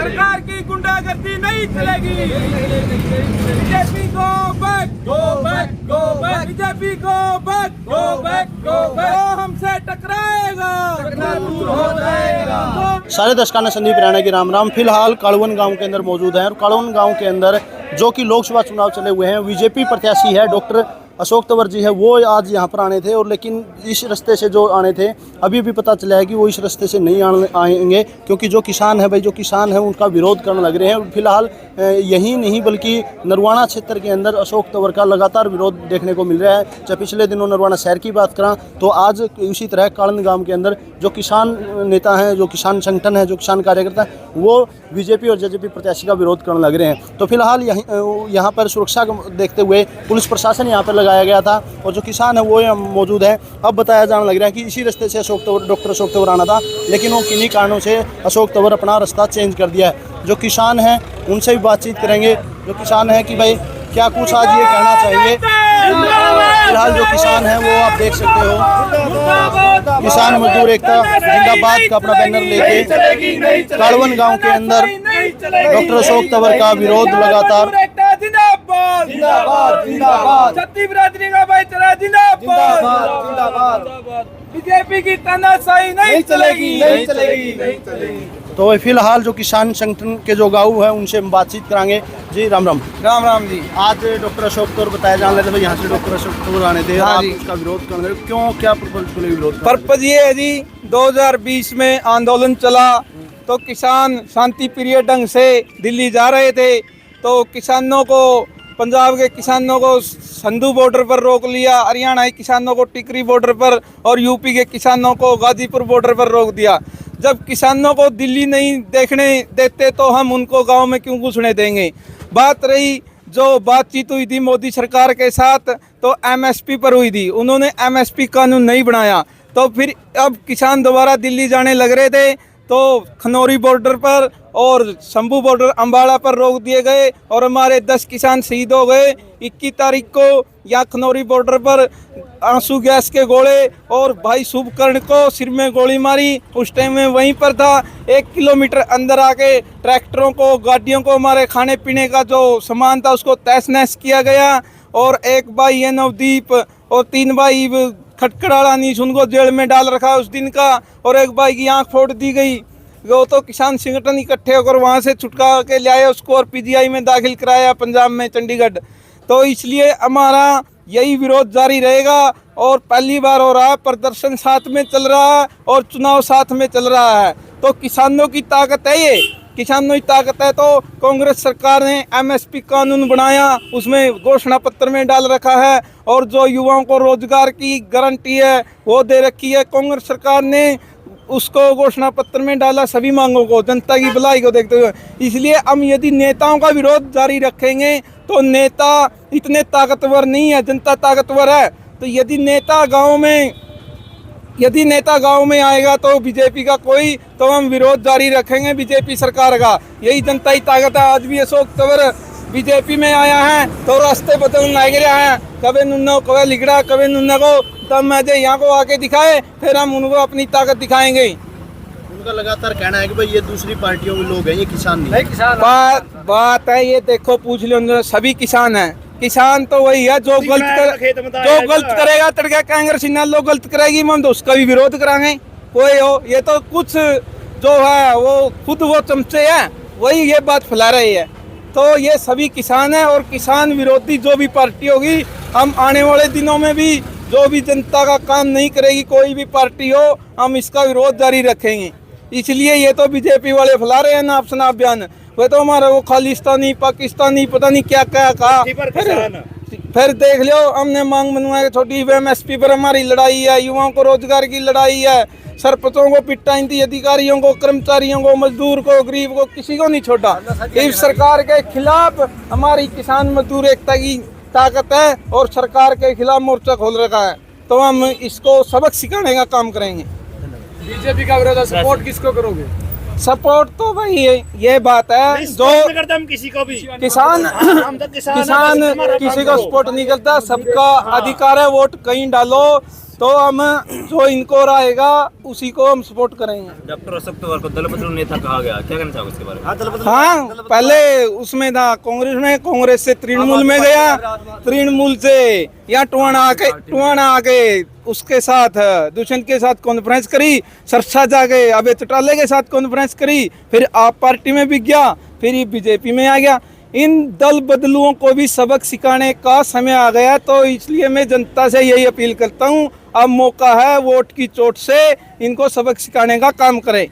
सरकार की गुंडागर्दी नहीं चलेगी। बीजेपी को back, go back, go back, BJP को back, go back, go back. वो हमसे टकराएगा, टकरा दूर हो जाएगा। सारे दर्शकों ने संदीप राणा की राम राम। फिलहाल कालवन गांव के अंदर मौजूद हैं और कालवन गांव के अंदर जो कि लोकसभा चुनाव चले हुए हैं, बीजेपी प्रत्याशी है डॉक्टर अशोक तंवर जी है, वो आज यहाँ पर आने थे और लेकिन इस रास्ते से जो आने थे अभी भी पता चला है कि वो इस रास्ते से नहीं आएंगे, क्योंकि जो किसान है भाई, जो किसान है उनका विरोध करने लग रहे हैं। फिलहाल यही नहीं बल्कि नरवाना क्षेत्र के अंदर अशोक तंवर का लगातार विरोध देखने को मिल रहा है। चाहे पिछले दिनों नरवाना शहर की बात करा तो आज उसी तरह कालन गाँव के अंदर जो किसान नेता हैं, जो किसान संगठन है, जो किसान कार्यकर्ता है, वो बीजेपी और जेजेपी प्रत्याशी का विरोध करने लग रहे हैं। तो फिलहाल यहाँ पर सुरक्षा को देखते हुए पुलिस प्रशासन यहाँ पर लगाया गया था और जो किसान है वो यहाँ मौजूद है। अब बताया जाने लग रहा है कि इसी रास्ते से डॉक्टर अशोक तंवर आना था, लेकिन वो किन्हीं कारणों से अशोक तंवर अपना रास्ता चेंज कर दिया है। जो किसान हैं उनसे भी बातचीत करेंगे। जो किसान हैं कि भाई क्या कुछ आज ये कहना चाहिए। फिलहाल जो किसान हैं वो आप देख सकते हो, किसान मजदूर एकता जिंदाबाद का अपना बैनर लेके कालवन गांव के अंदर डॉक्टर अशोक तंवर का विरोध लगातार। जिंदाबाद, जिंदाबाद, जिंदाबाद, छत्तीस बिरादरी का भाईचारा जिंदाबाद, जिंदाबाद। बीजेपी की तानाशाही नहीं चलेगी, नहीं चलेगी, नहीं चलेगी। तो फिलहाल जो किसान संगठन के जो गाँव है उनसे हम बातचीत कराएंगे। जी राम राम। राम राम जी। आज डॉक्टर अशोक तंवर बताया जाने लगा भाई, यहाँ से डॉक्टर अशोक तंवर आने थे, आप इसका विरोध करने लगे, क्यों, क्या पर्पज के लिए विरोध? पर्पज ये है जी, 2020 में आंदोलन चला तो किसान शांति प्रिय ढंग से दिल्ली जा रहे थे, तो किसानों को, पंजाब के किसानों को संधू बॉर्डर पर रोक लिया, हरियाणा के किसानों को टिकरी बॉर्डर पर और यूपी के किसानों को गाजीपुर बॉर्डर पर रोक दिया। जब किसानों को दिल्ली नहीं देखने देते तो हम उनको गांव में क्यों घुसने देंगे। बात रही जो बातचीत हुई थी मोदी सरकार के साथ तो एमएसपी पर हुई थी, उन्होंने एमएसपी कानून नहीं बनाया, तो फिर अब किसान दोबारा दिल्ली जाने लग रहे थे तो खनौरी बॉर्डर पर और शंभू बॉर्डर अम्बाड़ा पर रोक दिए गए और हमारे 10 किसान शहीद हो गए। 21 तारीख को यहाँ खनौरी बॉर्डर पर आंसू गैस के गोले और भाई शुभकर्ण को सिर में गोली मारी। उस टाइम में वहीं पर था, 1 किलोमीटर अंदर आके ट्रैक्टरों को, गाड़ियों को, हमारे खाने पीने का जो सामान था उसको तहस नहस किया गया। और एक भाई है नवदीप और 3 भाई खटखड़ाला नीच, उनको जेल में डाल रखा उस दिन का, और एक भाई की आंख फोड़ दी गई। वो तो किसान संगठन इकट्ठे होकर वहाँ से छुटका के लाए उसको और पीजीआई में दाखिल कराया पंजाब में, चंडीगढ़। तो इसलिए हमारा यही विरोध जारी रहेगा और पहली बार हो रहा है, प्रदर्शन साथ में चल रहा है और चुनाव साथ में चल रहा है। तो किसानों की ताकत है, ये किसानों की ताकत है। तो कांग्रेस सरकार ने एमएसपी कानून बनाया, उसमें घोषणा पत्र में डाल रखा है और जो युवाओं को रोजगार की गारंटी है वो दे रखी है। कांग्रेस सरकार ने उसको घोषणा पत्र में डाला सभी मांगों को, जनता की भलाई को देखते हुए। इसलिए हम यदि नेताओं का विरोध जारी रखेंगे तो नेता इतने ताकतवर नहीं है, जनता ताकतवर है। तो यदि नेता गांव में आएगा तो बीजेपी का कोई, तो हम विरोध जारी रखेंगे बीजेपी सरकार का। यही जनता ही ताकत है। आज भी अशोक तंवर बीजेपी में आया है तो रास्ते बदलने लग रहा है, कभी नुन्ना कभी लिगड़ा, कभी नुन्ना को, तब मैं यहाँ को आके दिखाए फिर हम उनको अपनी ताकत दिखाएंगे। उनका लगातार कहना है कि भाई ये दूसरी पार्टियों के लोग हैं, ये किसान नहीं। बात है ये, देखो पूछ लो, सभी किसान हैं। किसान तो वही है जो गलत करेगा तड़का कांग्रेस इन्ना लोग गलत करेगी, हम तो उसका भी विरोध कराएंगे। कोई हो, ये तो कुछ जो है वो खुद वो चमचे हैं, वही ये बात फैला रही है। तो ये सभी किसान है और किसान विरोधी जो भी पार्टी होगी, हम आने वाले दिनों में भी जो भी जनता का काम नहीं करेगी, कोई भी पार्टी हो, हम इसका विरोध जारी रखेंगे। इसलिए ये तो बीजेपी वाले फैला रहे हैं ना अपना अभियान, वे तो हमारा वो खालिस्तानी, पाकिस्तानी, पता नहीं क्या क्या कहा। फिर देख लो, हमने मांग मनवाई छोटी एमएसपी पर हमारी लड़ाई है, युवाओं को रोजगार की लड़ाई है, सरपंचों को पिटाई थी, अधिकारियों को, कर्मचारियों को, मजदूर को, गरीब को, किसी को नहीं छोड़ा। इस सरकार के खिलाफ हमारी किसान मजदूर एकता की ताकत है और सरकार के खिलाफ मोर्चा खोल रखा है, तो हम इसको सबक सिखाने का काम करेंगे। बीजेपी का विरोध, सपोर्ट किसको करोगे? सपोर्ट तो भाई ये बात है, जो हम किसी को भी किसान किसी को सपोर्ट नहीं करता, सबका अधिकार है वोट कहीं डालो। तो हम जो इनको रहेगा उसी को हम सपोर्ट करेंगे। डॉक्टर अशोक तंवर को दल बदलू नेता कहा गया, क्या कहना चाहोगे इसके बारे में? हाँ, पहले उसमें था कांग्रेस में, कांग्रेस से तृणमूल में गया, तृणमूल से यहाँ टुआना आके उसके साथ दुष्यंत के साथ कॉन्फ्रेंस करी, सरसा जाके अबे चौटाला के साथ कॉन्फ्रेंस करी, फिर आप पार्टी में भी गया, फिर ये बीजेपी में आ गया। इन दल बदलुओं को भी सबक सिखाने का समय आ गया। तो इसलिए मैं जनता से यही अपील करता हूँ, अब मौका है, वोट की चोट से इनको सबक सिखाने का काम करें।